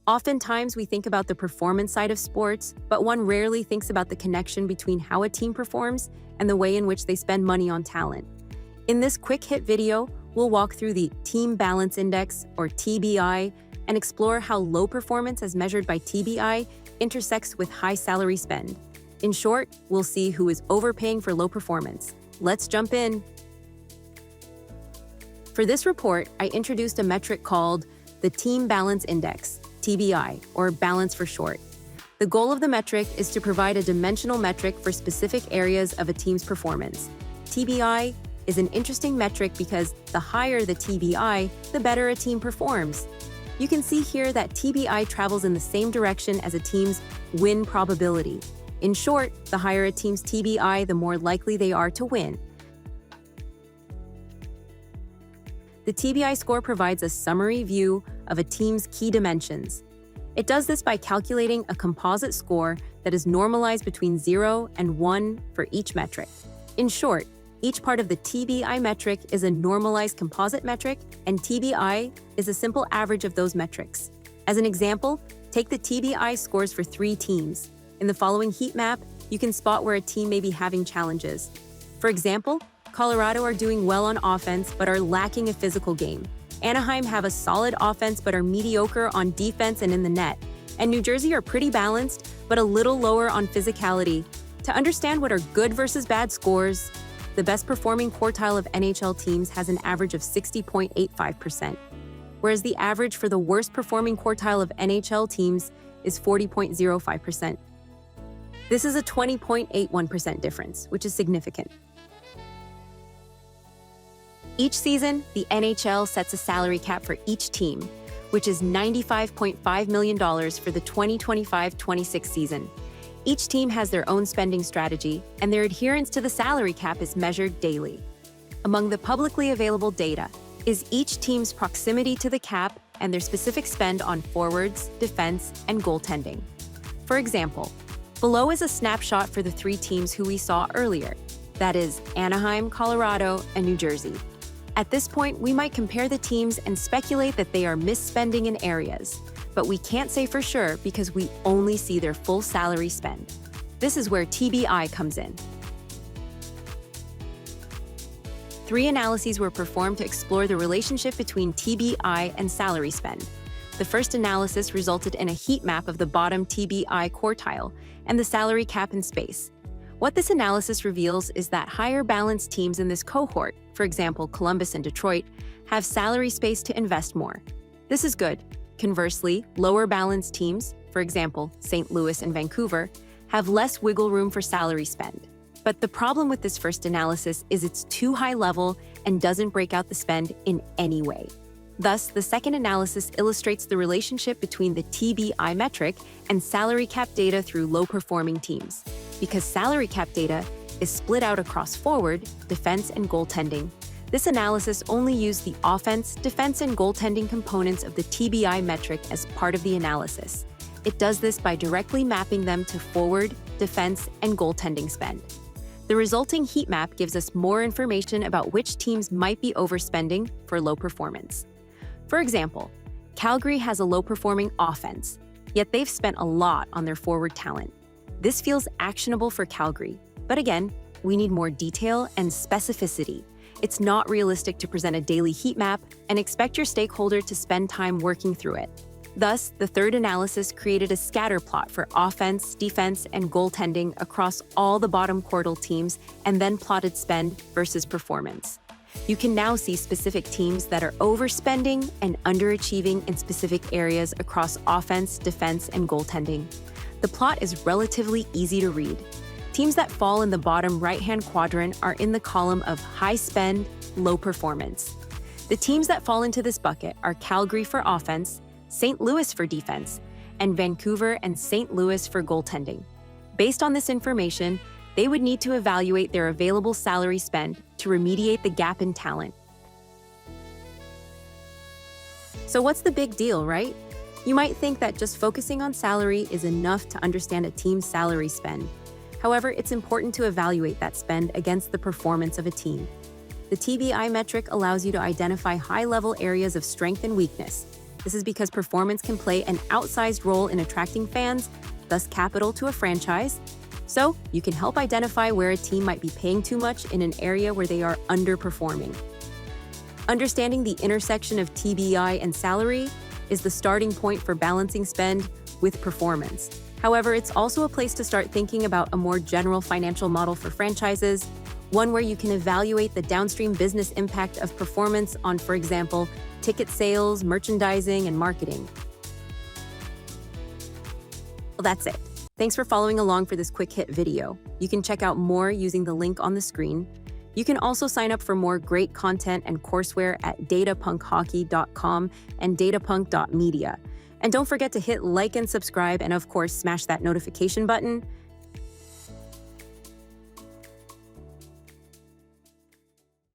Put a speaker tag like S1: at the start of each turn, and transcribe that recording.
S1: Oftentimes, we think about the performance side of sports, but one rarely thinks about the connection between how a team performs and the way in which they spend money on talent. In this quick hit video, we'll walk through the Team Balance Index, or TBI, and explore how low performance as measured by TBI intersects with high salary spend. In short, we'll see who is overpaying for low performance. Let's jump in. For this report, I introduced a metric called the Team Balance Index, TBI, or balance for short. The goal of the metric is to provide a dimensional metric for specific areas of a team's performance. TBI is an interesting metric because the higher the TBI, the better a team performs. You can see here that TBI travels in the same direction as a team's win probability. In short, the higher a team's TBI, the more likely they are to win. The TBI score provides a summary view of a team's key dimensions. It does this by calculating a composite score that is normalized between 0 and 1 for each metric. In short, each part of the TBI metric is a normalized composite metric, and TBI is a simple average of those metrics. As an example, take the TBI scores for 3 teams. In the following heat map, you can spot where a team may be having challenges. For example, Colorado are doing well on offense but are lacking a physical game. Anaheim have a solid offense but are mediocre on defense and in the net. And New Jersey are pretty balanced but a little lower on physicality. To understand what are good versus bad scores, the best performing quartile of NHL teams has an average of 60.85%, whereas the average for the worst performing quartile of NHL teams is 40.05%. This is a 20.81% difference, which is significant. Each season, the NHL sets a salary cap for each team, which is $95.5 million for the 2025-26 season. Each team has their own spending strategy, and their adherence to the salary cap is measured daily. Among the publicly available data is each team's proximity to the cap and their specific spend on forwards, defense, and goaltending. For example, below is a snapshot for the 3 teams who we saw earlier, that is, Anaheim, Colorado, and New Jersey. At this point, we might compare the teams and speculate that they are misspending in areas, but we can't say for sure because we only see their full salary spend. This is where TBI comes in. 3 analyses were performed to explore the relationship between TBI and salary spend. The first analysis resulted in a heat map of the bottom TBI quartile and the salary cap in space. What this analysis reveals is that higher balanced teams in this cohort, for example, Columbus and Detroit, have salary space to invest more. This is good. Conversely, lower balanced teams, for example, St. Louis and Vancouver, have less wiggle room for salary spend. But the problem with this first analysis is it's too high level and doesn't break out the spend in any way. Thus, the second analysis illustrates the relationship between the TBI metric and salary cap data through low-performing teams. Because salary cap data is split out across forward, defense, and goaltending, this analysis only used the offense, defense, and goaltending components of the TBI metric as part of the analysis. It does this by directly mapping them to forward, defense, and goaltending spend. The resulting heat map gives us more information about which teams might be overspending for low performance. For example, Calgary has a low-performing offense, yet they've spent a lot on their forward talent. This feels actionable for Calgary, but again, we need more detail and specificity. It's not realistic to present a daily heat map and expect your stakeholder to spend time working through it. Thus, the third analysis created a scatter plot for offense, defense, and goaltending across all the bottom quartile teams and then plotted spend versus performance. You can now see specific teams that are overspending and underachieving in specific areas across offense, defense, and goaltending. The plot is relatively easy to read. Teams that fall in the bottom right-hand quadrant are in the column of high spend, low performance. The teams that fall into this bucket are Calgary for offense, St. Louis for defense, and Vancouver and St. Louis for goaltending. Based on this information, they would need to evaluate their available salary spend to remediate the gap in talent. So what's the big deal, right? You might think that just focusing on salary is enough to understand a team's salary spend. However, it's important to evaluate that spend against the performance of a team. The TBI metric allows you to identify high-level areas of strength and weakness. This is because performance can play an outsized role in attracting fans, thus capital to a franchise. So, you can help identify where a team might be paying too much in an area where they are underperforming. Understanding the intersection of TBI and salary is the starting point for balancing spend with performance. However, it's also a place to start thinking about a more general financial model for franchises, one where you can evaluate the downstream business impact of performance on, for example, ticket sales, merchandising, and marketing. Well, that's it. Thanks for following along for this quick hit video. You can check out more using the link on the screen. You can also sign up for more great content and courseware at datapunkhockey.com and datapunk.media. And don't forget to hit like and subscribe, and of course, smash that notification button.